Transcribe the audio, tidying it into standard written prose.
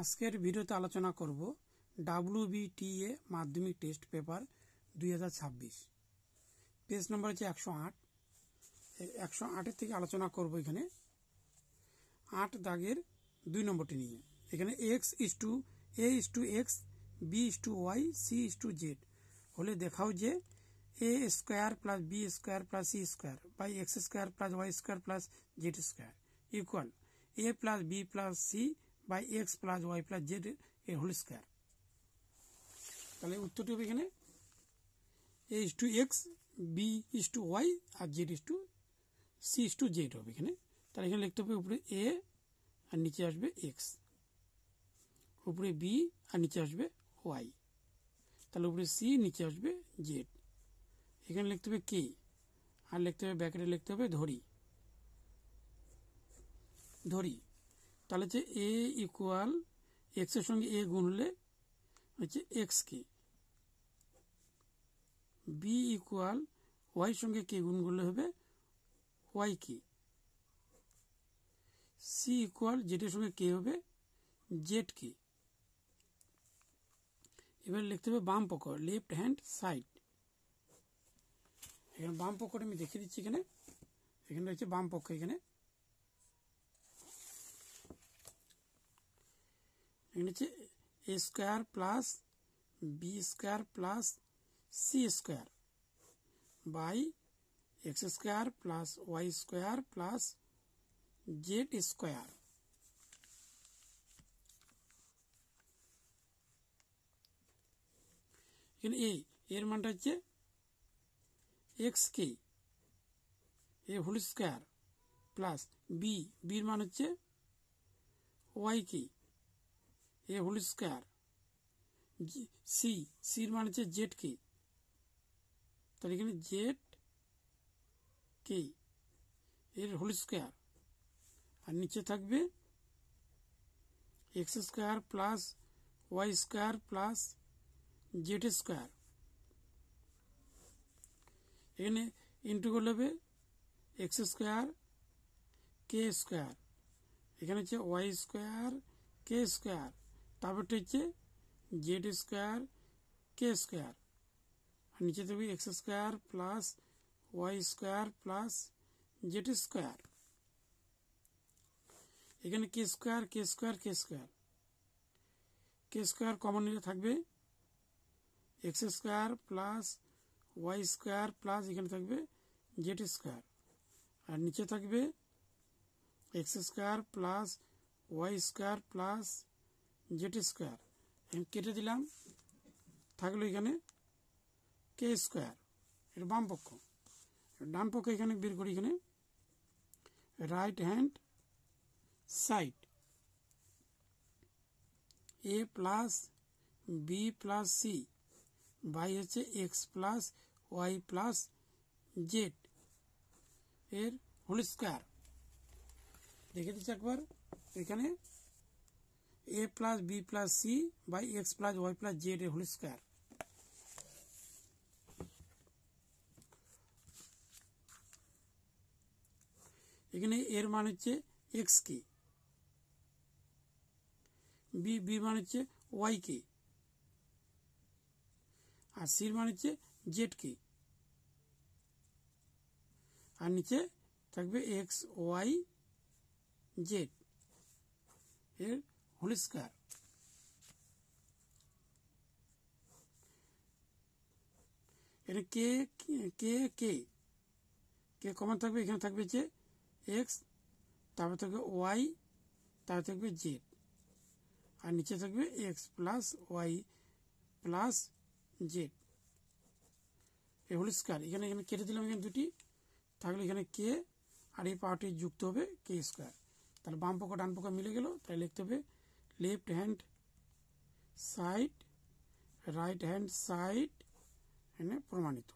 আজকের ভিডিওতে আলোচনা করব WBTA মাধ্যমিক টেস্ট পেপার 2026 পেজ নম্বর হচ্ছে 108 108 থেকে আলোচনা করব। এখানে 8 দাগের 2 নম্বরটি নিয়ে এখানে x a x b y c z হলে দেখাও যে a square plus b square plus c square by x square plus y square plus z square equal a plus b plus c by x plus y plus z এর whole square. তাহলে উত্তরটি হবে এখানে a is to x b is to y R z is to c is to z হবে এখানে। তাহলে এখানে লিখতে হবে উপরে a আর নিচে আসবে x, উপরে b আর নিচে আসবে y, তাহলে উপরে c নিচে আসবে z। এখানে লিখতে হবে k আর লিখতে হবে ব্র্যাকেটে লিখতে হবে ধরি। তাহলে হচ্ছে a ইকুয়াল x এর সঙ্গে a গুণ হলে হচ্ছে x কে, b ইকুয়াল y সঙ্গে k গুণ করলে হবে y কে, c ইকুয়াল z এর সঙ্গে k হবে z কে। এবার লিখতে হবে বাম পক্ষ লেফট হ্যান্ড সাইড। এখানে বাম পক্ষটা আমি দেখিয়ে দিচ্ছি। এখানে রয়েছে বাম পক্ষ। এখানে হচ্ছে a square plus b square plus c square by x square plus y square plus z square. এখানে এর মানটা হচ্ছে x কে a হোল স্কয়ার প্লাস বির মান হচ্ছে y কে a হোল স্কয়ার, সির মান হচ্ছে z কে, তাহলে এখানে z কে এর হোল স্কয়ার আর নিচে থাকবে x square plus y square plus z square. এখানে ইন্টু করলে হবে x স্কয়ার কে স্কয়ার, এখানে হচ্ছে y স্কয়ার কে স্কয়ার, তারপরটা হচ্ছে z স্কয়ার কে স্কয়ার আর নিচে থাকবে x square plus y square plus z square. এখানে কে স্কয়ার কে স্কয়ার কে স্কয়ার, কে স্কয়ার কমন নিলে থাকবে x square plus y square plus এখানে থাকবে z স্কয়ার আর নিচে থাকবে x square plus y square plus z square. কেটে দিলাম, থাকলো এখানে কে স্কয়ার। এটা বাম পক্ষ। ডান পক্ষ এখানে বের করি। এখানে right hand side a plus B plus C by হচ্ছে X plus Y plus Z এর হোল স্কয়ার। দেখে দিচ্ছি একবার। এখানে a plus B plus C by X plus Y plus Z এর হোল স্কয়ার। এখানে এর মান হচ্ছে এক্স কে, বি মান হচ্ছে ওয়াই কে আর সির মান হচ্ছে জেড কে আর নিচে থাকবে এক্স ওয়াই জেড এর হোল স্কয়ার। এখানে কে কে কে কে কমন থাকবে। এখানে থাকবে যে এক্স, তারপর থাকবে ওয়াই, তারপর থাকবে জেড আর নিচে থাকবে X plus Y plus Z এর হোল স্কয়ার। এখানে কেটে দিলাম। এখানে দুটি থাকলে এখানে কে আর এই পাওয়ারটি যুক্ত হবে কে স্কয়ার। তাহলে বাম পক্ষ ডান পক্ষ মিলে গেল। তাই লিখতে হবে left hand side right hand side এখানে প্রমাণিত।